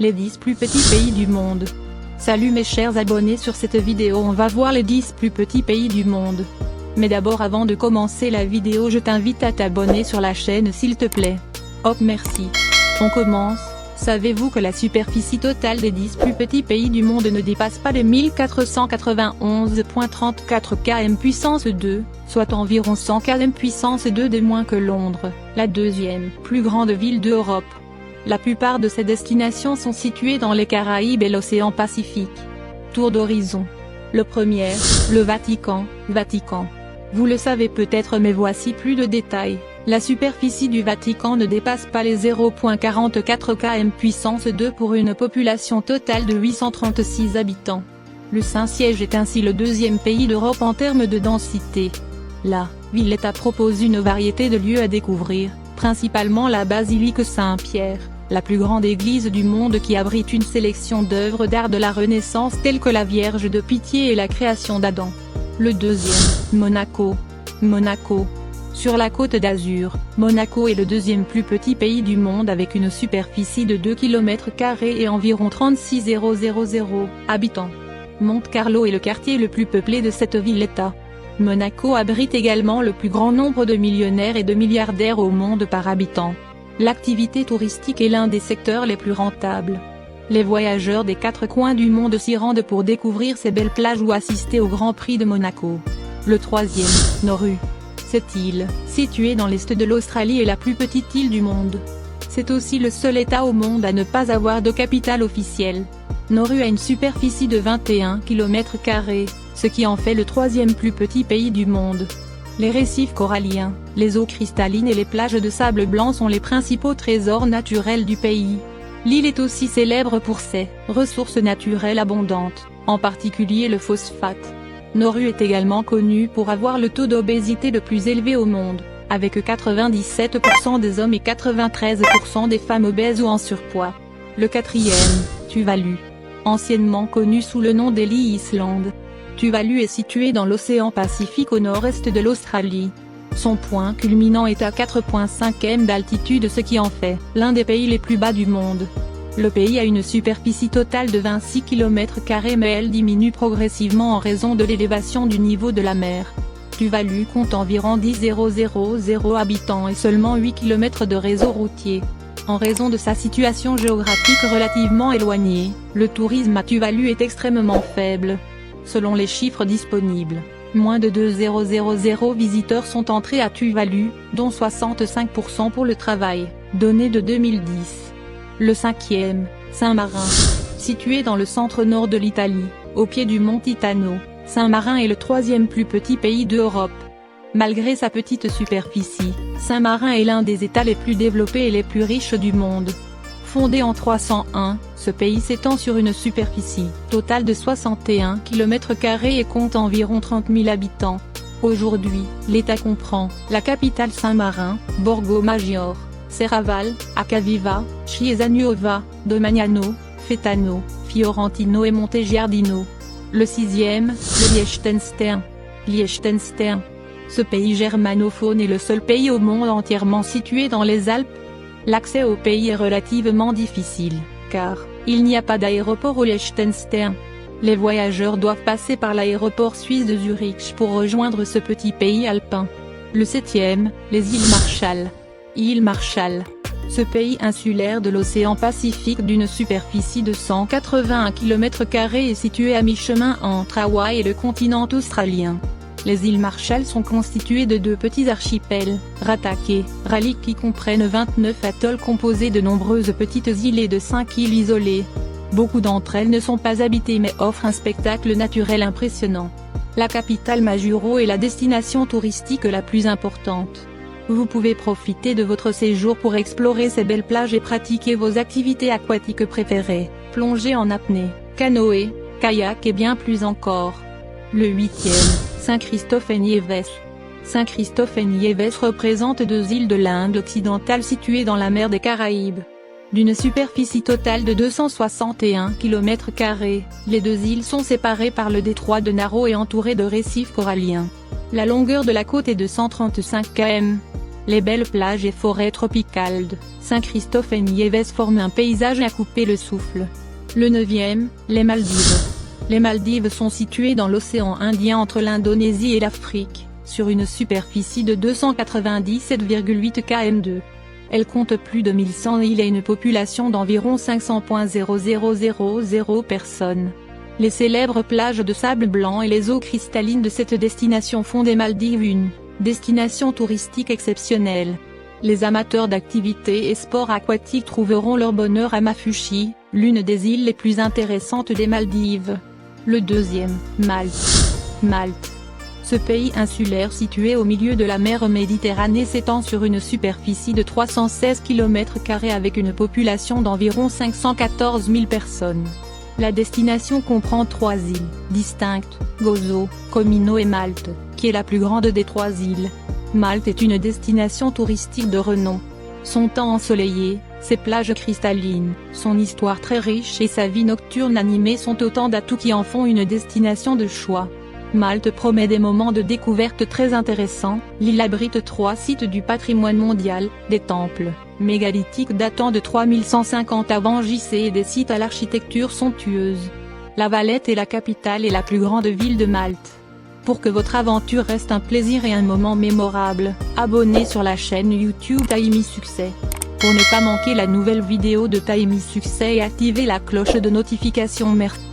Les 10 plus petits pays du monde. Salut mes chers abonnés, sur cette vidéo on va voir les 10 plus petits pays du monde. Mais d'abord, avant de commencer la vidéo, je t'invite à t'abonner sur la chaîne s'il te plaît. Hop, merci. On commence. Savez-vous que la superficie totale des 10 plus petits pays du monde ne dépasse pas les 1491,34 km puissance 2, soit environ 100 km puissance 2 de moins que Londres, la deuxième plus grande ville d'Europe. La plupart de ces destinations sont situées dans les Caraïbes et l'océan Pacifique. Tour d'horizon. Le premier, le Vatican. Vous le savez peut-être, mais voici plus de détails. La superficie du Vatican ne dépasse pas les 0,44 km puissance 2 pour une population totale de 836 habitants. Le Saint-Siège est ainsi le deuxième pays d'Europe en termes de densité. La Villetta propose une variété de lieux à découvrir, principalement la basilique Saint-Pierre, la plus grande église du monde qui abrite une sélection d'œuvres d'art de la Renaissance telles que la Vierge de Pitié et la création d'Adam. Le deuxième, Monaco. Sur la Côte d'Azur, Monaco est le deuxième plus petit pays du monde avec une superficie de 2 km² et environ 36,000 habitants. Monte-Carlo est le quartier le plus peuplé de cette villetta. Monaco abrite également le plus grand nombre de millionnaires et de milliardaires au monde par habitant. L'activité touristique est l'un des secteurs les plus rentables. Les voyageurs des 4 coins du monde s'y rendent pour découvrir ces belles plages ou assister au Grand Prix de Monaco. Le troisième, Nauru. Cette île, située dans l'est de l'Australie, est la plus petite île du monde. C'est aussi le seul État au monde à ne pas avoir de capitale officielle. Nauru a une superficie de 21 km², ce qui en fait le troisième plus petit pays du monde. Les récifs coralliens, les eaux cristallines et les plages de sable blanc sont les principaux trésors naturels du pays. L'île est aussi célèbre pour ses ressources naturelles abondantes, en particulier le phosphate. Nauru est également connu pour avoir le taux d'obésité le plus élevé au monde, avec 97% des hommes et 93% des femmes obèses ou en surpoids. Le quatrième, Tuvalu. Anciennement connu sous le nom d'Ellis Island. Tuvalu est situé dans l'océan Pacifique au nord-est de l'Australie. Son point culminant est à 4,5 km d'altitude, ce qui en fait l'un des pays les plus bas du monde. Le pays a une superficie totale de 26 km², mais elle diminue progressivement en raison de l'élévation du niveau de la mer. Tuvalu compte environ 10,000 habitants et seulement 8 km de réseau routier. En raison de sa situation géographique relativement éloignée, le tourisme à Tuvalu est extrêmement faible. Selon les chiffres disponibles, moins de 2,000 visiteurs sont entrés à Tuvalu, dont 65% pour le travail, données de 2010. Le cinquième, Saint-Marin. Situé dans le centre-nord de l'Italie, au pied du mont Titano, Saint-Marin est le troisième plus petit pays d'Europe. Malgré sa petite superficie, Saint-Marin est l'un des États les plus développés et les plus riches du monde. Fondé en 301, ce pays s'étend sur une superficie totale de 61 km² et compte environ 30 000 habitants. Aujourd'hui, l'État comprend la capitale Saint-Marin, Borgo Maggiore, Serravalle, Acquaviva, Chiesa Nuova, Domagnano, Fetano, Fiorentino et Montegiardino. Le sixième, le Liechtenstein. Ce pays germanophone est le seul pays au monde entièrement situé dans les Alpes. L'accès au pays est relativement difficile, car il n'y a pas d'aéroport au Liechtenstein. Les voyageurs doivent passer par l'aéroport suisse de Zurich pour rejoindre ce petit pays alpin. Le septième, les îles Marshall. Île Marshall. Ce pays insulaire de l'océan Pacifique d'une superficie de 181 km² est situé à mi-chemin entre Hawaï et le continent australien. Les îles Marshall sont constituées de 2 petits archipels, Ratak et Ralik, qui comprennent 29 atolls composés de nombreuses petites îles et de 5 îles isolées. Beaucoup d'entre elles ne sont pas habitées mais offrent un spectacle naturel impressionnant. La capitale Majuro est la destination touristique la plus importante. Vous pouvez profiter de votre séjour pour explorer ces belles plages et pratiquer vos activités aquatiques préférées, plongée en apnée, canoë, kayak et bien plus encore. Le huitième, Saint-Christophe-et-Niévès. Saint-Christophe-et-Niévès représente 2 îles de l'Inde occidentale situées dans la mer des Caraïbes. D'une superficie totale de 261 km², les 2 îles sont séparées par le détroit de Naro et entourées de récifs coralliens. La longueur de la côte est de 135 km. Les belles plages et forêts tropicales de Saint-Christophe et Niévès forment un paysage à couper le souffle. Le 9e, les Maldives. Les Maldives sont situées dans l'océan Indien entre l'Indonésie et l'Afrique, sur une superficie de 297,8 km². Elle compte plus de 1100 îles et une population d'environ 500,0000 personnes. Les célèbres plages de sable blanc et les eaux cristallines de cette destination font des Maldives une destination touristique exceptionnelle. Les amateurs d'activités et sports aquatiques trouveront leur bonheur à Mafuchi, l'une des îles les plus intéressantes des Maldives. Le 2e, Malte. Malte. Ce pays insulaire situé au milieu de la mer Méditerranée s'étend sur une superficie de 316 km² avec une population d'environ 514 000 personnes. La destination comprend 3 îles distinctes, Gozo, Comino et Malte, qui est la plus grande des 3 îles. Malte est une destination touristique de renom. Son temps ensoleillé, ses plages cristallines, son histoire très riche et sa vie nocturne animée sont autant d'atouts qui en font une destination de choix. Malte promet des moments de découverte très intéressants. L'île abrite 3 sites du patrimoine mondial, des temples mégalithiques datant de 3150 avant JC et des sites à l'architecture somptueuse. La Valette est la capitale et la plus grande ville de Malte. Pour que votre aventure reste un plaisir et un moment mémorable, abonnez sur la chaîne YouTube Taimi Succès. Pour ne pas manquer la nouvelle vidéo de Taimi Succès et activer la cloche de notification. Merci.